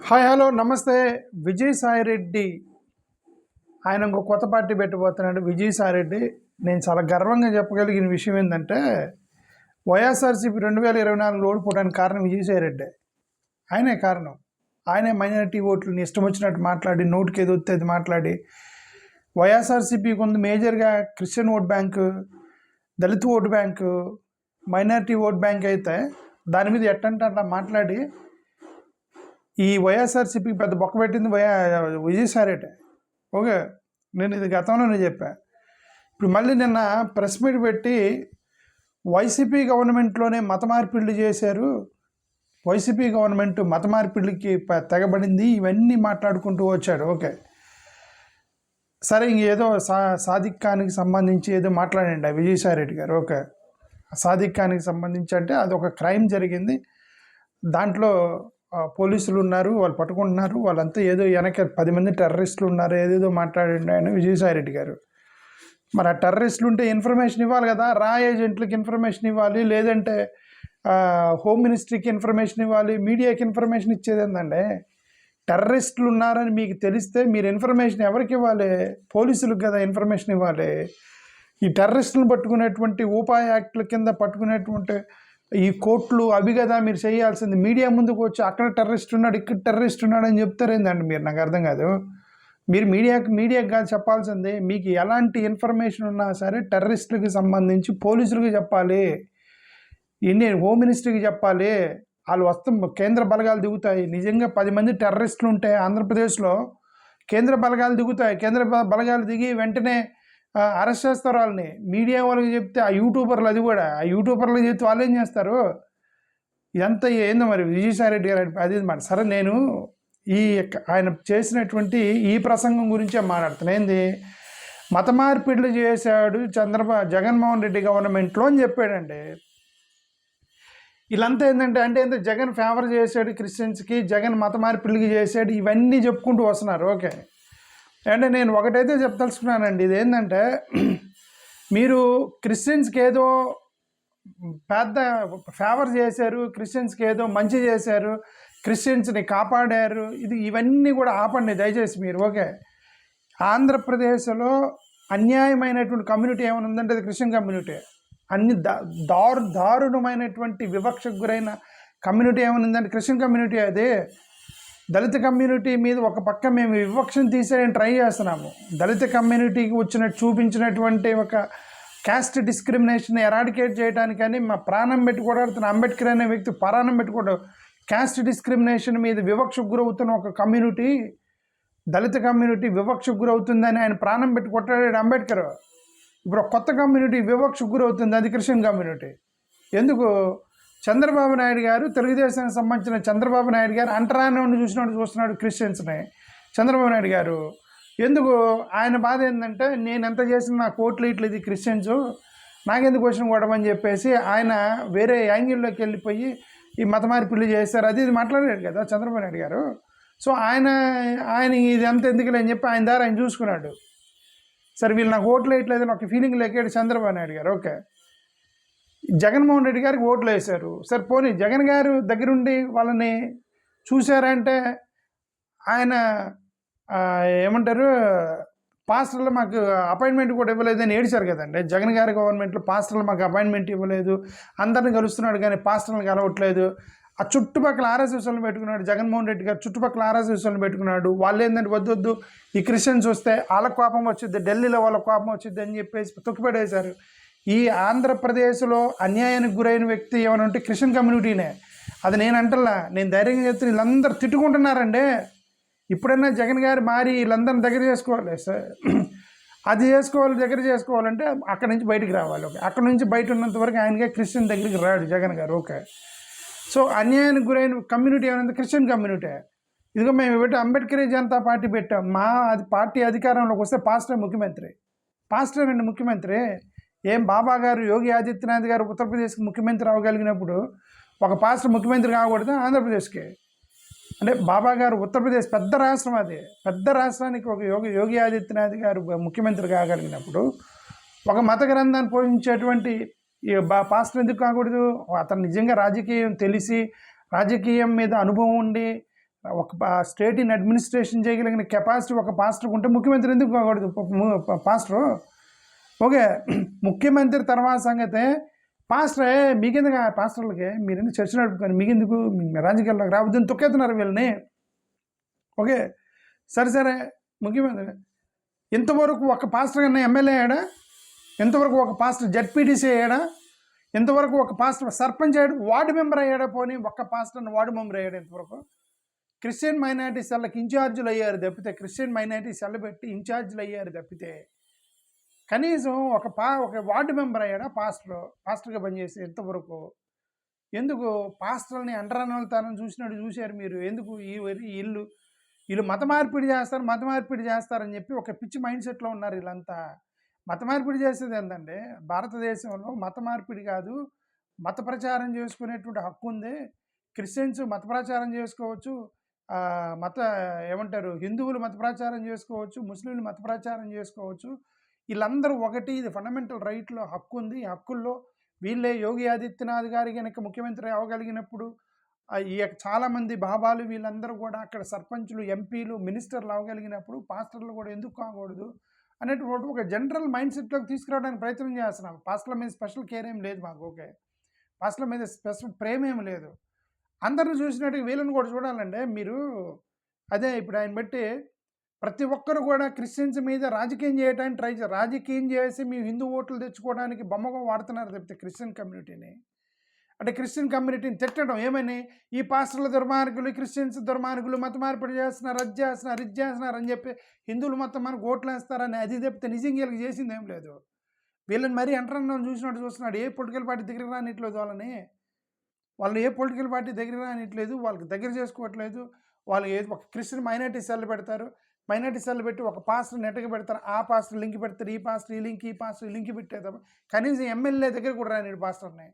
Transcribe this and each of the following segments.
Hi hello నమస్తే. విజయసాయి రెడ్డి ఆయన ఇంకో కొత్త పార్టీ పెట్టబోతున్నాడు. విజయసాయి రెడ్డి నేను చాలా గర్వంగా చెప్పగలిగిన విషయం ఏంటంటే వైఎస్ఆర్సీపీ 2024 ఓడిపోవడానికి కారణం విజయసాయి రెడ్డి. ఆయనే కారణం. ఆయనే మైనారిటీ ఓట్లని ఇష్టం వచ్చినట్టు మాట్లాడి నోటికి ఏదో వస్తే అది మాట్లాడి వైఎస్ఆర్సీపీకి ఉంది మేజర్గా క్రిస్టియన్ ఓట్ బ్యాంకు, దళిత vote bank, minority vote bank అయితే దాని మీద ఎట్టంటే అట్లా మాట్లాడి ఈ వైఎస్ఆర్సీపీకి పెద్ద బొక్క పెట్టింది విజయసాయి రెడ్డి. ఓకే, నేను ఇది గతంలోనే చెప్పా. ఇప్పుడు మళ్ళీ నిన్న ప్రెస్ మీట్ పెట్టి వైసీపీ గవర్నమెంట్లోనే మత మార్పిళ్ళు చేశారు, వైసీపీ గవర్నమెంట్ మత మార్పిళ్ళకి తెగబడింది, ఇవన్నీ మాట్లాడుకుంటూ వచ్చాడు. ఓకే సరే, ఇంకేదో సాదిక్ ఖాన్కి సంబంధించి ఏదో మాట్లాడండి ఆ విజయసాయి రెడ్డి గారు. ఓకే, సాదిక్ ఖాన్కి సంబంధించి అంటే అది ఒక క్రైమ్ జరిగింది, దాంట్లో పోలీసులు ఉన్నారు, వాళ్ళు పట్టుకుంటున్నారు, వాళ్ళంతా ఏదో వెనక 10 మంది టెర్రరిస్టులు ఉన్నారు, ఏదేదో మాట్లాడండి ఆయన విజయసాయి రెడ్డి గారు. మరి ఆ టెర్రరిస్టులు ఉంటే ఇన్ఫర్మేషన్ ఇవ్వాలి కదా, రా ఏజెంట్లకి ఇన్ఫర్మేషన్ ఇవ్వాలి, లేదంటే హోమ్ మినిస్ట్రీకి ఇన్ఫర్మేషన్ ఇవ్వాలి, మీడియాకి ఇన్ఫర్మేషన్ ఇచ్చేది ఏంటంటే టెర్రరిస్టులు ఉన్నారని మీకు తెలిస్తే మీరు ఇన్ఫర్మేషన్ ఎవరికి ఇవ్వాలి? పోలీసులకు కదా ఇన్ఫర్మేషన్ ఇవ్వాలి. ఈ టెర్రరిస్టులను పట్టుకునేటువంటి ఉపాయ యాక్ట్ల కింద పట్టుకునేటువంటి ఈ కోర్టులు అవి కదా మీరు చేయాల్సింది. మీడియా ముందుకు వచ్చి అక్కడ టెర్రరిస్ట్ ఉన్నాడు, ఇక్కడ టెర్రరిస్ట్ ఉన్నాడు అని చెప్తారేందండి మీరు? నాకు అర్థం కాదు. మీరు మీడియాకి కాదు చెప్పాల్సింది. మీకు ఎలాంటి ఇన్ఫర్మేషన్ ఉన్నా సరే టెర్రరిస్టులకి సంబంధించి పోలీసులకి చెప్పాలి, ఇండియన్ హోమ్ మినిస్ట్రీకి చెప్పాలి. వాళ్ళు వస్తాం, కేంద్ర బలగాలు దిగుతాయి. నిజంగా 10 మంది టెర్రరిస్టులు ఉంటే ఆంధ్రప్రదేశ్లో కేంద్ర బలగాలు దిగుతాయి. కేంద్ర బలగాలు దిగి వెంటనే అరెస్ట్ చేస్తారు వాళ్ళని. మీడియా వాళ్ళకి చెప్తే ఆ యూట్యూబర్లు, అది కూడా ఆ యూట్యూబర్లకు చెప్తే వాళ్ళు ఏం చేస్తారు? ఇదంతా ఏందో మరి విజయసాయి రెడ్డి గారు అది మాట. సరే, నేను ఆయన చేసినటువంటి ఈ ప్రసంగం గురించే మాట్లాడుతున్నాను. ఏంది మత మార్పిడులు చేశాడు జగన్మోహన్ రెడ్డి గవర్నమెంట్లో అని చెప్పాడండి. వీళ్ళంతా ఏంటంటే జగన్ ఫేవర్ చేశాడు క్రిస్టియన్స్కి, జగన్ మత మార్పిడికి చేశాడు, ఇవన్నీ చెప్పుకుంటూ వస్తున్నారు. ఓకే, అంటే నేను ఒకటైతే చెప్పదలుచుకున్నానండి. ఇదేంటంటే మీరు క్రిస్టియన్స్కి ఏదో పెద్ద ఫేవర్ చేశారు, క్రిస్టియన్స్కి ఏదో మంచి చేశారు, క్రిస్టియన్స్ని కాపాడారు, ఇవన్నీ కూడా ఆపండి దయచేసి మీరు. ఓకే, ఆంధ్రప్రదేశ్లో అన్యాయమైనటువంటి కమ్యూనిటీ ఏమైనా ఉందంటే అది క్రిస్టియన్ కమ్యూనిటీ. అన్ని దారుణమైనటువంటి వివక్షకు గురైన కమ్యూనిటీ ఏమైనా ఉందంటే క్రిస్టియన్ కమ్యూనిటీ. అదే దళిత కమ్యూనిటీ మీద ఒక పక్క మేము వివక్షను తీసేయడానికి ట్రై చేస్తున్నాము. దళిత కమ్యూనిటీకి చూపించినటువంటి ఒక క్యాస్ట్ డిస్క్రిమినేషన్ ఎరాడికేట్ చేయడానికని మా ప్రాణం పెట్టుకోవడం, అంబేద్కర్ అనే వ్యక్తి ప్రాణం పెట్టుకోవడం, క్యాస్ట్ డిస్క్రిమినేషన్ మీద వివక్షకు గురవుతున్న ఒక కమ్యూనిటీ, దళిత కమ్యూనిటీ వివక్షకు గురవుతుందని ఆయన ప్రాణం పెట్టి కొట్టాడు అంబేద్కర్. ఇప్పుడు కొత్త కమ్యూనిటీ వివక్షకు గురవుతుంది, అది క్రిస్టియన్ కమ్యూనిటీ. ఎందుకు? చంద్రబాబు నాయుడు గారు, తెలుగుదేశానికి సంబంధించిన చంద్రబాబు నాయుడు గారు అంటరాని చూస్తున్నాడు క్రిస్టియన్స్ని. చంద్రబాబు నాయుడు గారు ఎందుకు? ఆయన బాధ ఏంటంటే నేను ఎంత చేసిన నా కోట్లు ఇట్లా ఇది క్రిస్టియన్స్ నాకెందుకు క్వశ్చన్ కొట్టమని చెప్పేసి ఆయన వేరే యాంగిల్లోకి వెళ్ళిపోయి ఈ మత మార్పిళ్ళు చేస్తారు, అది ఇది మాట్లాడాడు కదా చంద్రబాబు నాయుడు గారు. సో ఆయన ఇది అంత ఎందుకులే అని చెప్పి ఆయన ద్వారా ఆయన చూసుకున్నాడు. సరే, వీళ్ళు నాకు ఓట్లు వేయట్లేదని ఒక ఫీలింగ్ లేకాడు చంద్రబాబు నాయుడు గారు. ఓకే, జగన్మోహన్ రెడ్డి గారికి ఓట్లు వేశారు. సరే, పోనీ జగన్ గారు దగ్గరుండి వాళ్ళని చూశారంటే ఆయన ఏమంటారు, పాస్టర్లు మాకు అపాయింట్మెంట్ కూడా ఇవ్వలేదని ఏడిచారు కదండి. జగన్ గారి గవర్నమెంట్లో పాస్టర్లు మాకు అపాయింట్మెంట్ ఇవ్వలేదు, అందరిని కలుస్తున్నాడు కానీ పాస్టర్లను కలవట్లేదు. ఆ చుట్టుపక్కల ఆర్ఎస్ఎస్ వాళ్ళని పెట్టుకున్నాడు జగన్మోహన్ రెడ్డి గారు, చుట్టుపక్కల ఆర్ఎస్ఎస్ వాళ్ళని పెట్టుకున్నాడు. వాళ్ళు ఏంటంటే వద్దు ఈ క్రిస్టియన్స్ వస్తే వాళ్ళకు కోపం వచ్చింది, ఢిల్లీలో వాళ్ళకు కోపం వచ్చింది అని చెప్పేసి తొక్కిపెట్టేశారు. ఈ ఆంధ్రప్రదేశ్లో అన్యాయానికి గురైన వ్యక్తి ఏమైనా ఉంటే క్రిస్టియన్ కమ్యూనిటీనే. అది నేను అంటలా, నేను ధైర్యంగా చెప్తే వీళ్ళందరూ తిట్టుకుంటున్నారండి. ఇప్పుడన్నా జగన్ గారు మారి వీళ్ళందరిని దగ్గర చేసుకోవాలి సార్, అది చేసుకోవాలి, దగ్గర చేసుకోవాలంటే అక్కడి నుంచి బయటికి రావాలి. ఓకే, అక్కడ నుంచి బయట ఉన్నంత వరకు ఆయనగా క్రిస్టియన్ దగ్గరికి రాడు జగన్ గారు. ఓకే, సో అన్యాయానికి గురైన కమ్యూనిటీ ఏమైనా క్రిస్టియన్ కమ్యూనిటీ. ఇదిగో మేము పెట్టి అంబేద్కర్ జనతా పార్టీ పెట్టాం, పార్టీ అధికారంలోకి వస్తే పాస్టర్ ముఖ్యమంత్రి. పాస్టర్ అండి ముఖ్యమంత్రి. ఏం బాబా గారు, యోగి ఆదిత్యనాథ్ గారు ఉత్తరప్రదేశ్కి ముఖ్యమంత్రి అవ్వగలిగినప్పుడు ఒక పాస్టర్ ముఖ్యమంత్రి కాకూడదు ఆంధ్రప్రదేశ్కి? అంటే బాబా గారు ఉత్తరప్రదేశ్ పెద్ద రాష్ట్రం, అది పెద్ద రాష్ట్రానికి ఒక యోగి ఆదిత్యనాథ్ గారు ముఖ్యమంత్రి కాగలిగినప్పుడు ఒక మత గ్రంథాన్ని పోషించేటువంటి పాస్టర్ ఎందుకు కాకూడదు? అతను నిజంగా రాజకీయం తెలిసి, రాజకీయం మీద అనుభవం ఉండి, ఒక స్టేట్ని అడ్మినిస్ట్రేషన్ చేయగలిగిన కెపాసిటీ ఒక పాస్టర్కి ఉంటే ముఖ్యమంత్రి ఎందుకు కాకూడదు? పాస్టరు ఓకే, ముఖ్యమంత్రి తర్వాత సంగతే పాస్టరే. మీకెందుకు ఆ పాస్టర్లకి? మీరు ఎందుకు చర్చ నడుపుకొని మీకెందుకు రాజకీయాల్లోకి రావద్దని తొక్కేస్తున్నారు వీళ్ళని. ఓకే సరే ముఖ్యమంత్రి ఇంతవరకు ఒక పాస్టర్ కన్నా ఎమ్మెల్యే అయ్యాడా? ఇంతవరకు ఒక పాస్టర్ జడ్పీటీసీ అయ్యాడా? ఇంతవరకు ఒక పాస్టర్ సర్పంచ్ అయ్యాడు? వార్డు మెంబర్ అయ్యాడా? పోనీ ఒక్క పాస్టర్ వార్డు మెంబర్ అయ్యాడు ఇంతవరకు? క్రిస్టియన్ మైనారిటీ సెల్లకు ఇన్ఛార్జీలు అయ్యారు తప్పితే, క్రిస్టియన్ మైనారిటీ సెల్ పెట్టి ఇన్ఛార్జీలు అయ్యారు తప్పితే, కనీసం ఒక వార్డు మెంబర్ అయ్యాడా పాస్టర్గా పనిచేసి ఇంతవరకు? ఎందుకు పాస్టర్ని అంటరానితనం చూసినట్టు చూశారు మీరు? ఎందుకు వీళ్ళు మత మార్పిడి చేస్తారని చెప్పి ఒక పిచ్చి మైండ్ సెట్లో ఉన్నారు వీళ్ళంతా. మత మార్పిడి చేసేది ఏంటంటే, భారతదేశంలో మత మార్పిడి కాదు, మత ప్రచారం చేసుకునేటువంటి హక్కు ఉంది. క్రిస్టియన్స్ మత ప్రచారం చేసుకోవచ్చు, ఏమంటారు, హిందువులు మత ప్రచారం చేసుకోవచ్చు, ముస్లింలు మత ప్రచారం చేసుకోవచ్చు. వీళ్ళందరూ ఒకటి, ఇది ఫండమెంటల్ రైట్లో హక్కు ఉంది. ఈ హక్కుల్లో వీళ్ళే యోగి ఆదిత్యనాథ్ గారి కనుక ముఖ్యమంత్రి అవ్వగలిగినప్పుడు ఈ చాలామంది బాబాలు వీళ్ళందరూ కూడా అక్కడ సర్పంచులు, ఎంపీలు, మినిస్టర్లు అవ్వగలిగినప్పుడు పాస్టర్లు కూడా ఎందుకు కాకూడదు అనేటువంటి ఒక జనరల్ మైండ్ సెట్లోకి తీసుకురావడానికి ప్రయత్నం చేస్తున్నాం. పాస్టర్ల మీద స్పెషల్ కేర్ ఏం లేదు మాకు. ఓకే, పాస్టర్ల మీద స్పెషల్ ప్రేమ ఏమి లేదు. అందరిని చూసినట్టుగా వీళ్ళని కూడా చూడాలంటే మీరు. అదే ఇప్పుడు ఆయన బట్టి ప్రతి ఒక్కరు కూడా క్రిస్టియన్స్ మీద రాజకీయం చేయడానికి రాజకీయం చేసి మీ హిందూ ఓట్లు తెచ్చుకోవడానికి బొమ్మగా వాడుతున్నారు తప్పితే క్రిస్టియన్ కమ్యూనిటీని. అంటే క్రిస్టియన్ కమ్యూనిటీని తిట్టడం ఏమని, ఈ పాస్టర్ల దుర్మార్గులు, క్రిస్టియన్స్ దుర్మార్గులు, మత మార్పిడి చేస్తున్నారు, అది చేస్తున్నారు అని చెప్పి హిందువులు మొత్తం మనకు ఓట్లు వేస్తారని అది తప్పితే నిజంగా వీళ్ళకి చేసింది ఏం లేదు. వీళ్ళని మరీ ఎంటరన్నం చూస్తున్నాడు. ఏ పొలిటికల్ పార్టీ దగ్గర రానిట్లేదు వాళ్ళు ఏ పొలిటికల్ పార్టీ దగ్గర రానిట్లేదు, వాళ్ళకి దగ్గర చేసుకోవట్లేదు. వాళ్ళు ఒక క్రిస్టియన్ మైనారిటీ సెల్ పెడతారు, మైనారిటీ సెల్ పెట్టి ఒక పాస్టర్ నెట్టకి పెడతారు, ఆ పాస్టర్ లింక్ పెడతారు, ఈ పాస్టర్ ఈ పాస్టర్ లింక్ పెట్టేదాం. కనీసం ఎమ్మెల్యే దగ్గర కూడా రానిడు పాస్టర్ని.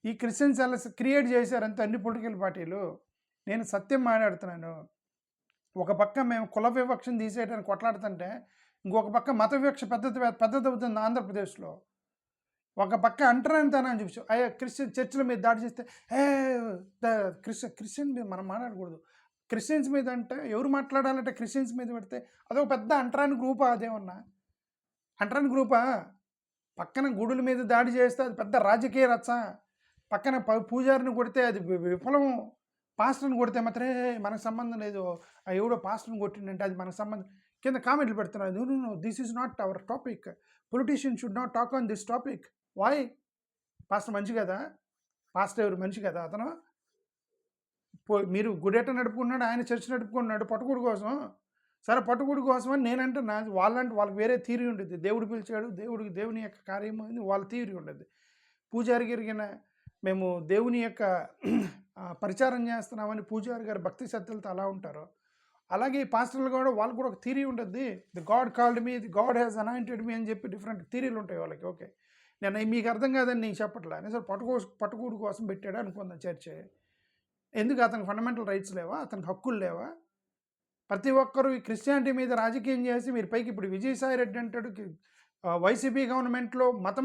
ఈ క్రిస్టియన్ సెల్స్ క్రియేట్ చేశారంటే అన్ని పొలిటికల్ పార్టీలు. నేను సత్యం మాట్లాడుతున్నాను. ఒక పక్క మేము కుల వివక్షను తీసేయడానికి కొట్లాడుతుంటే, ఇంకొక పక్క మత వివక్ష పెద్దది అవుతుంది ఆంధ్రప్రదేశ్లో. ఒక పక్క అంటరానితనాన్ని చూపించు, అయ్యా క్రిస్టియన్ చర్చిల మీద దాడి చేస్తే క్రిస్టియన్ మీద మనం మాట్లాడకూడదు. క్రిస్టియన్స్ మీద అంటే ఎవరు మాట్లాడాలంటే క్రిస్టియన్స్ మీద పెడితే అదొక పెద్ద అంటరాని గ్రూపా? అదేమన్నా అంటరాని గ్రూపా? పక్కన గుడుల మీద దాడి చేస్తే అది పెద్ద రాజకీయ రచ్చ. పక్కన పూజారిని కొడితే అది విఫలం, పాస్టర్ని కొడితే మాత్రమే మనకు సంబంధం లేదు, ఎవడో పాస్టర్ని కొట్టిందంటే అది మనకు సంబంధం. కింద కామెంట్లు పెడుతున్నారు, no this is not our topic, politician should not talk on this topic. Why? Pastor మంచి కదా? పాస్టర్ ఎవరు మనిషి కదా? అతను మీరు గుడేట నడుపుకున్నాడు, ఆయన చర్చ్ నడుపుకున్నాడు పట్టుకుడు కోసం. సరే పట్టుకుడు కోసం అని నేనంటే వాళ్ళకి వేరే థియరీ ఉంటుంది. దేవుడు పిలిచాడు, దేవుని యొక్క కార్యం వాళ్ళ థియరీ ఉంటుంది. పూజారి గారిగిన మేము దేవుని యొక్క పరిచారం చేస్తున్నామని పూజారి గారు భక్తి శ్రద్ధలతో అలా ఉంటారు. అలాగే పాస్టర్లు కూడా వాళ్ళకు కూడా ఒక థియరీ ఉంటుంది. The God called me, the God has anointed మీ అని చెప్పి డిఫరెంట్ థియరీలు ఉంటాయి వాళ్ళకి. ఓకే, నేను మీకు అర్థం కాదని నేను చెప్పట్లే. నేను సరే పట్టుకూడు కోసం పెట్టాడు అనుకుందాం చర్చ. ఎందుకు అతనికి ఫండమెంటల్ రైట్స్ లేవా? అతనికి హక్కులు లేవా? ప్రతి ఒక్కరూ ఈ క్రిస్టియానిటీ మీద రాజకీయం చేసి మీరు పైకి ఇప్పుడు విజయసాయి రెడ్డి అంటాడు వైసీపీ గవర్నమెంట్లో మత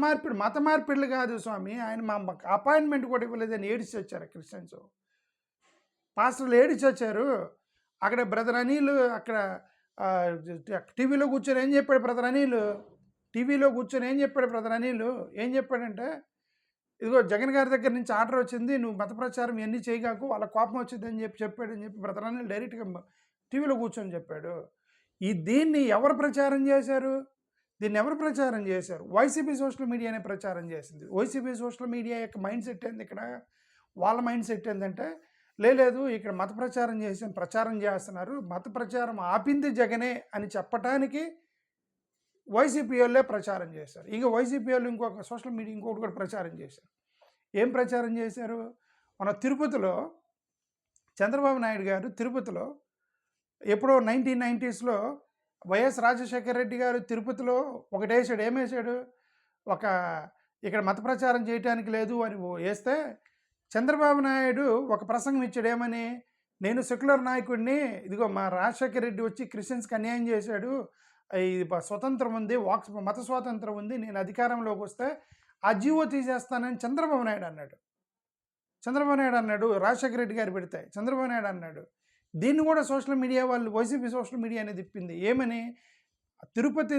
మార్పిడులు కాదు స్వామి, ఆయన మా అపాయింట్మెంట్ కూడా ఇవ్వలేదని ఏడిచి వచ్చారు క్రిస్టియన్స్. పాస్టర్లు ఏడిచి వచ్చారు. అక్కడ బ్రదర్ అనిల్ అక్కడ టీవీలో కూర్చొని ఏం చెప్పాడు బ్రదర్ అనిల్? ఏం చెప్పాడంటే, ఇదిగో జగన్ గారి దగ్గర నుంచి ఆర్డర్ వచ్చింది, నువ్వు మత ప్రచారం ఇవన్నీ చేయగాకు, వాళ్ళ కోపం వచ్చిందని చెప్పాడని చెప్పి బ్రదర్ అనిల్ డైరెక్ట్గా టీవీలో కూర్చొని చెప్పాడు. దీన్ని ఎవరు ప్రచారం చేశారు? వైసీపీ సోషల్ మీడియానే ప్రచారం చేసింది. వైసీపీ సోషల్ మీడియా యొక్క మైండ్ సెట్ ఏంది ఇక్కడ? వాళ్ళ మైండ్ సెట్ ఏంటంటే, లేదు ఇక్కడ మత ప్రచారం చేస్తున్నారు, మత ప్రచారం ఆపింది జగనే అని చెప్పటానికి వైసీపీ వాళ్ళే ప్రచారం చేశారు. ఇక వైసీపీ వాళ్ళు ఇంకొక సోషల్ మీడియా ఇంకొకటి కూడా ప్రచారం చేశారు. ఏం ప్రచారం చేశారు? మన తిరుపతిలో చంద్రబాబు నాయుడు గారు తిరుపతిలో ఎప్పుడో 1990s వైఎస్ రాజశేఖర రెడ్డి గారు తిరుపతిలో ఒకటేసాడు. ఏమేసాడు? ఇక్కడ మత ప్రచారం చేయటానికి లేదు అని వేస్తే చంద్రబాబు నాయుడు ఒక ప్రసంగం ఇచ్చాడు. ఏమని? నేను సెక్యులర్ నాయకుడిని, ఇదిగో మా రాజశేఖర రెడ్డి వచ్చి క్రిస్టియన్స్కి అన్యాయం చేశాడు, ఇది స్వతంత్రం ఉంది, మత స్వాతంత్రం ఉంది, నేను అధికారంలోకి వస్తే ఆ జీవో తీసేస్తానని చంద్రబాబు నాయుడు అన్నాడు. చంద్రబాబు నాయుడు అన్నాడు, రాజశేఖర రెడ్డి గారు పెడితే చంద్రబాబు నాయుడు అన్నాడు. దీన్ని కూడా సోషల్ మీడియా వాళ్ళు, వైసీపీ సోషల్ మీడియా అనేది తిప్పింది. ఏమని? తిరుపతి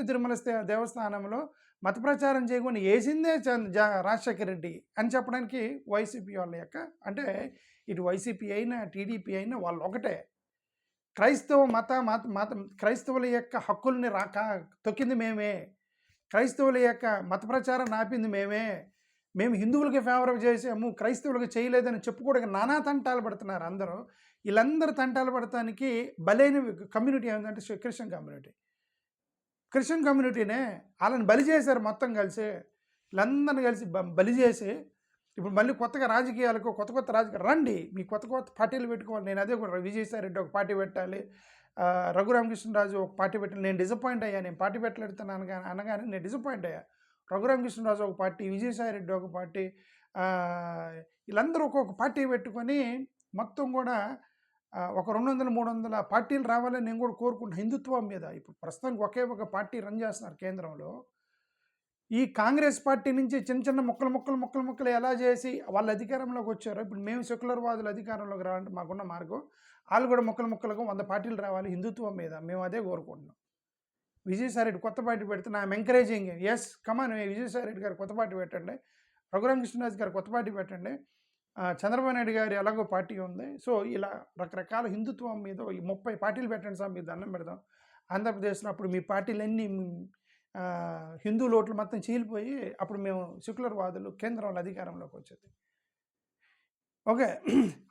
తిరుమల దేవస్థానంలో మత ప్రచారం చేయకుండా వేసిందే రాజశేఖర రెడ్డి అని చెప్పడానికి వైసీపీ వాళ్ళ యొక్క, అంటే ఇటు వైసీపీ అయినా టీడీపీ అయినా వాళ్ళు ఒకటే. క్రైస్తవుల యొక్క హక్కుల్ని తొక్కింది మేమే, క్రైస్తవుల యొక్క మత ప్రచారం ఆపింది మేమే, మేము హిందువులకి ఫేవర్ చేసాము, క్రైస్తవులకు చేయలేదని చెప్పుకోవడానికి నానా తంటాలు పడుతున్నారు అందరూ. వీళ్ళందరూ తంటాలు పడటానికి బలైన కమ్యూనిటీ ఏమిటంటే క్రిస్టియన్ కమ్యూనిటీనే. వాళ్ళని బలి చేశారు మొత్తం కలిసి, వీళ్ళందరినీ కలిసి బలి చేసి ఇప్పుడు మళ్ళీ కొత్తగా రాజకీయాలకు కొత్త రాజకీయాలు రండి, మీ కొత్త పార్టీలు పెట్టుకోవాలి. నేను అదే కూడా విజయసాయి రెడ్డి ఒక పార్టీ పెట్టాలి, రఘురామకృష్ణరాజు ఒక పార్టీ పెట్టాలి. నేను డిసప్పాయింట్ అయ్యా, నేను పార్టీ పెట్టలేడుతున్నాను అనగానే నేను డిసప్పాయింట్ అయ్యా. రఘురామకృష్ణరాజు ఒక పార్టీ, విజయసాయి రెడ్డి ఒక పార్టీ, వీళ్ళందరూ ఒక్కొక్క పార్టీ పెట్టుకొని మొత్తం కూడా ఒక 200-300 పార్టీలు రావాలని నేను కూడా కోరుకుంటున్నాను హిందుత్వం మీద. ఇప్పుడు ప్రస్తుతానికి ఒకే ఒక పార్టీ రన్ చేస్తున్నారు కేంద్రంలో. ఈ కాంగ్రెస్ పార్టీ నుంచి చిన్న చిన్న ముక్కలు ఎలా చేసి వాళ్ళ అధికారంలోకి వచ్చారో, ఇప్పుడు మేము సెక్యులర్ వాదులు అధికారంలోకి రావాలంటే మాకున్న మార్గం, వాళ్ళు కూడా ముక్కలుగా 100 పార్టీలు రావాలి హిందుత్వం మీద. మేము అదే కోరుకుంటున్నాం. విజయసాయి రెడ్డి కొత్త పార్టీ పెడితే I'm encouraging. Yes come on, Vijayasai Reddy గారు కొత్త పార్టీ పెట్టండి, రఘురామకృష్ణరాజు గారు కొత్త పార్టీ పెట్టండి, చంద్రబాబు నాయుడు గారి ఎలాగో పార్టీ ఉంది. సో ఇలా రకరకాల హిందుత్వం మీద ఈ 30 పార్టీలు పెట్టండి సార్, మీరు దండం పెడదాం. ఆంధ్రప్రదేశ్లో అప్పుడు మీ పార్టీలన్నీ హిందూ ఓట్లు మొత్తం చీలిపోయి అప్పుడు మేము సెక్యులర్ వాదులు కేంద్రంలో అధికారంలోకి వచ్చేది. ఓకే,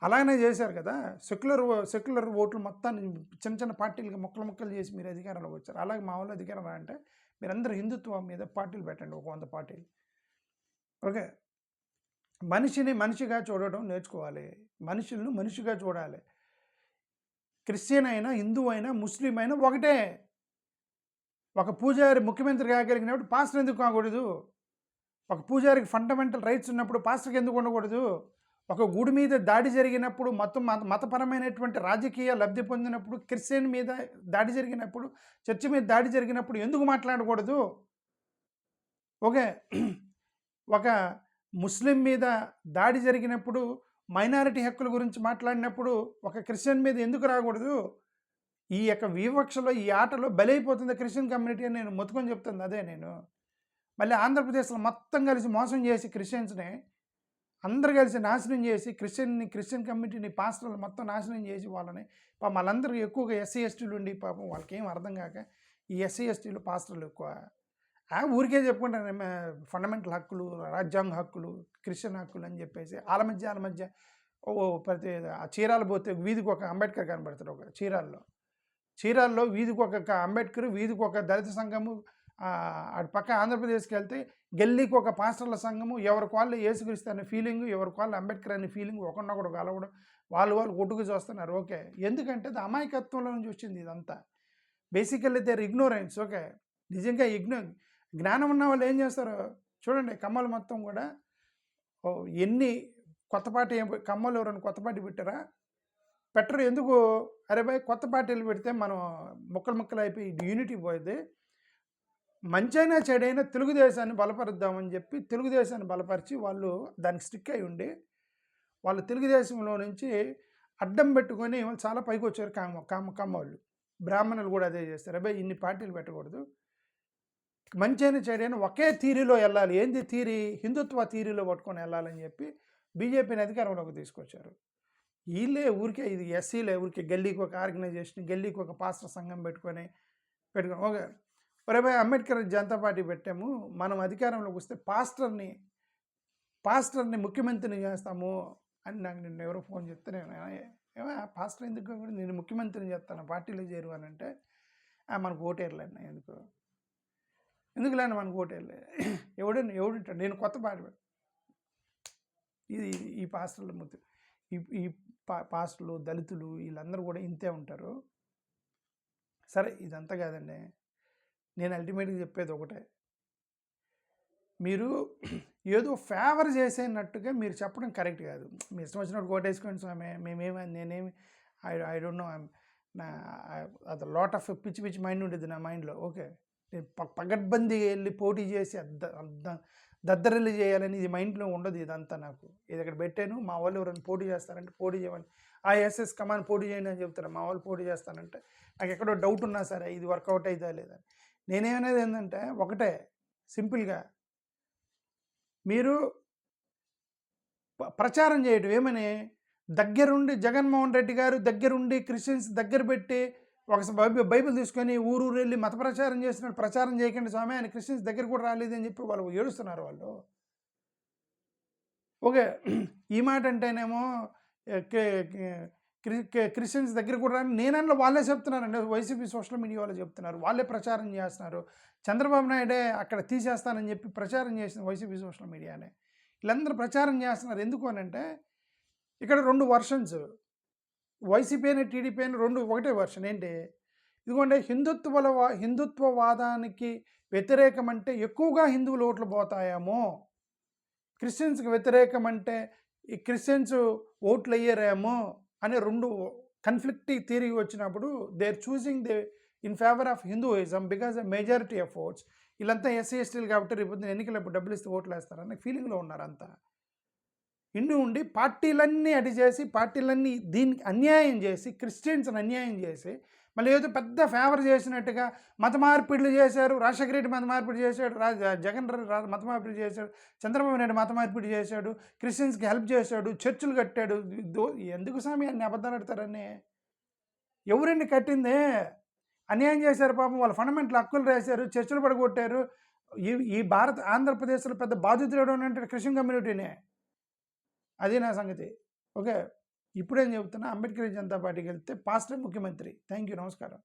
అలాగనే చేశారు కదా. సెక్యులర్ ఓట్లు మొత్తాన్ని చిన్న పార్టీలకి ముక్కలు చేసి మీరు అధికారంలోకి వచ్చారు. అలాగే మా వాళ్ళు అధికారం అంటే మీరందరూ హిందుత్వం మీద పార్టీలు పెట్టండి, ఒక 100 పార్టీలు. ఓకే, మనిషిని మనిషిగా చూడటం నేర్చుకోవాలి, మనుషులను మనిషిగా చూడాలి. క్రిస్టియన్ అయినా, హిందూ అయినా, ముస్లిం అయినా ఒకటే. ఒక పూజారి ముఖ్యమంత్రి కాగలిగినప్పుడు పాస్టర్ ఎందుకు కాకూడదు? ఒక పూజారికి ఫండమెంటల్ రైట్స్ ఉన్నప్పుడు పాస్టర్కి ఎందుకు ఉండకూడదు? ఒక గుడి మీద దాడి జరిగినప్పుడు, మొత్తం మతపరమైనటువంటి రాజకీయ లబ్ధి పొందినప్పుడు, క్రిస్టియన్ మీద దాడి జరిగినప్పుడు, చర్చి మీద దాడి జరిగినప్పుడు ఎందుకు మాట్లాడకూడదు? ఓకే, ఒక ముస్లిం మీద దాడి జరిగినప్పుడు, మైనారిటీ హక్కుల గురించి మాట్లాడినప్పుడు ఒక క్రిస్టియన్ మీద ఎందుకు రాకూడదు? ఈ యొక్క వివక్షలో, ఈ ఆటలో బలైపోతుంది క్రిస్టియన్ కమ్యూనిటీ అని నేను మొత్తుకొని చెప్తుంది అదే. నేను మళ్ళీ ఆంధ్రప్రదేశ్లో మొత్తం కలిసి మోసం చేసి క్రిస్టియన్స్ని అందరు కలిసి నాశనం చేసి క్రిస్టియన్ కమ్యూనిటీని, పాస్టర్లు మొత్తం నాశనం చేసి వాళ్ళని పాపం వాళ్ళందరూ ఎక్కువగా ఎస్సీ ఎస్టీలు ఉండి పాపం వాళ్ళకి ఏం అర్థం కాక ఈ ఎస్సీ ఎస్టీలు పాస్టర్లు ఎక్కువ ఊరికే చెప్పుకుంటారు ఫండమెంటల్ హక్కులు, రాజ్యాంగ హక్కులు, క్రిస్టియన్ హక్కులు అని చెప్పేసి వాళ్ళ మధ్య ప్రతి చీరాల పోతే వీధికి ఒక అంబేద్కర్ కనబడతారు. ఒక చీరాల్లో వీధికి ఒక అంబేద్కర్, వీధికి ఒక దళిత సంఘము, అటు పక్క ఆంధ్రప్రదేశ్కి వెళ్తే గల్లీకి ఒక పాస్టర్ల సంఘము, ఎవరికి వాళ్ళు యేసుక్రీస్తు అనే ఫీలింగు, ఎవరికి వాళ్ళు అంబేద్కర్ అనే ఫీలింగ్, ఒకరినొకడు కలవడం, వాళ్ళు కొట్టుకు చూస్తున్నారు. ఓకే, ఎందుకంటే అది అమాయకత్వంలో నుంచి వచ్చింది ఇదంతా. Basically there ignorance. ఓకే, నిజంగా జ్ఞానం ఉన్న వాళ్ళు ఏం చేస్తారు చూడండి. కమ్మలు మొత్తం కూడా ఎన్ని కొత్త పార్టీ, కమ్మలు ఎవరైనా కొత్త పార్టీ పెట్టారా? పెట్టరు. ఎందుకు? అరే భయ్, కొత్త పార్టీలు పెడితే మనం ముక్కలు అయిపోయి యూనిటీ పోయింది. మంచైనా చెడైనా తెలుగుదేశాన్ని బలపరుద్దామని చెప్పి తెలుగుదేశాన్ని బలపరిచి వాళ్ళు దానికి స్టిక్ అయి ఉండి వాళ్ళు తెలుగుదేశంలో నుంచి అడ్డం పెట్టుకొని వాళ్ళు చాలా పైకి వచ్చారు. కమ్మవాళ్ళు, బ్రాహ్మణులు కూడా అదే చేస్తారు. అబ్బాయి ఇన్ని పార్టీలు పెట్టకూడదు, మంచైనా చెడైనా ఒకే థీరీలో వెళ్ళాలి. ఏంది థీరీ? హిందుత్వ థీరీలో పట్టుకొని వెళ్ళాలని చెప్పి బీజేపీని అధికారంలోకి తీసుకొచ్చారు. వీళ్ళే ఊరికే, ఇది ఎస్సీలే ఊరికే గల్లీకి ఒక ఆర్గనైజేషన్, గల్లీకి ఒక పాస్టర్ సంఘం పెట్టుకొని ఓకే ఒరేబాయ్ అంబేద్కర్ జనతా పార్టీ పెట్టాము, మనం అధికారంలోకి వస్తే పాస్టర్ని ముఖ్యమంత్రిని చేస్తాము అని నాకు నిన్న ఎవరో ఫోన్ చెప్తే నేను పాస్టర్ ఎందుకు కూడా నేను ముఖ్యమంత్రిని చేస్తాను, పార్టీలో చేరు అని అంటే మనకు ఓటేర్లేండి. ఎందుకు లేండి మనకు ఓటేర్లే, ఎవడుంటాడు? నేను కొత్త పార్టీ ఇది ఈ పాస్టర్ల ఈ పాస్టర్లు, దళితులు వీళ్ళందరూ కూడా ఇంతే ఉంటారు. సరే, ఇదంతా కాదండి. నేను అల్టిమేట్గా చెప్పేది ఒకటే, మీరు ఏదో ఫేవర్ చేసేనట్టుగా మీరు చెప్పడం కరెక్ట్ కాదు. మీ ఇష్టం వచ్చినట్టు కోటేసుకోండి స్వామి, నేనేమి ఐ డోంట్ నో, అది లాట్ ఆఫ్ పిచ్చి మైండ్ ఉండేది నా మైండ్లో. ఓకే, నేను పగడ్బందీగా వెళ్ళి పోటీ చేసి దద్దరిల్లు చేయాలని ఇది మైండ్లో ఉండదు. ఇదంతా నాకు ఇది ఇక్కడ పెట్టాను. మా వాళ్ళు ఎవరైనా పోటీ చేస్తారంటే పోటీ చేయమని ఎస్ఎస్ కమాన్ పోటీ చేయండి అని చెప్తారు. మా వాళ్ళు పోటీ చేస్తానంటే నాకు ఎక్కడో డౌట్ ఉన్నా సరే ఇది వర్కౌట్ అవుతా లేదా నేనేమనేది ఏంటంటే ఒకటే సింపుల్గా మీరు ప్రచారం చేయటం ఏమని దగ్గరుండి జగన్మోహన్ రెడ్డి గారు దగ్గరుండి క్రిస్టియన్స్ దగ్గర పెట్టి ఒక బైబిల్ తీసుకొని ఊరు వెళ్ళి మత ప్రచారం చేసినట్టు ప్రచారం చేయకండి స్వామి, ఆయన క్రిస్టియన్స్ దగ్గర కూడా రాలేదని చెప్పి వాళ్ళు ఏడుస్తున్నారు. వాళ్ళు ఓకే ఈ మాట అంటేనేమో క్రిస్టియన్స్ దగ్గర కూడా రాని నేనన్నా వాళ్ళే చెప్తున్నారండి. వైసీపీ సోషల్ మీడియా వాళ్ళు చెప్తున్నారు, వాళ్ళే ప్రచారం చేస్తున్నారు. చంద్రబాబు నాయుడే అక్కడ తీసేస్తానని చెప్పి ప్రచారం చేసిన వైసీపీ సోషల్ మీడియానే వీళ్ళందరూ ప్రచారం చేస్తున్నారు. ఎందుకు అని అంటే ఇక్కడ 2 వర్షన్స్, వైసీపీ అని టీడీపీ అని 2 ఒకటే వర్షన్. ఏంటి ఇదిగోండి హిందుత్వవాదానికి వ్యతిరేకం అంటే ఎక్కువగా హిందువులు ఓట్లు పోతాయేమో, క్రిస్టియన్స్కి వ్యతిరేకం అంటే ఈ క్రిస్టియన్స్ ఓట్లు అయ్యారేమో అనే 2 కన్ఫ్లిక్టివ్ థియరీ వచ్చినప్పుడు they are choosing they in favour of Hinduism because majority of votes. వీళ్ళంతా ఎస్సీ ఎస్టీలు కాబట్టి రేపు ఎన్నికలప్పుడు డబ్బులు ఇస్తే ఓట్లు వేస్తారని ఫీలింగ్లో ఉన్నారు అంతా. ఉండి పార్టీలన్నీ చేసి పార్టీలన్నీ దీనికి అన్యాయం చేసి క్రిస్టియన్స్ని అన్యాయం చేసి మళ్ళీ ఏదో పెద్ద ఫేవర్ చేసినట్టుగా మత మార్పిడులు చేశారు. రాజశేఖర రెడ్డి మత మార్పిడి చేశాడు, జగన్ మత మార్పిడి చేశాడు, చంద్రబాబు నాయుడు మత మార్పిడి చేశాడు, క్రిస్టియన్స్కి హెల్ప్ చేశాడు, చర్చిలు కట్టాడు. ఎందుకు స్వామి అన్ని అబద్ధాలు ఆడతారని? ఎవరండి కట్టిందే? అన్యాయం చేశారు పాపం. వాళ్ళ ఫండమెంటల్ హక్కులు రాశారు, చర్చలు పడగొట్టారు. ఈ ఆంధ్రప్రదేశ్లో పెద్ద బాధితులు ఎవరు అంటే క్రిస్టియన్ కమ్యూనిటీనే. అది నా సంగతి. ఓకే, ఇప్పుడేం చెప్తున్నా, అంబేద్కర్ జనతా పార్టీకి వెళ్తే పాస్టర్ ముఖ్యమంత్రి. థ్యాంక్ యూ, నమస్కారం.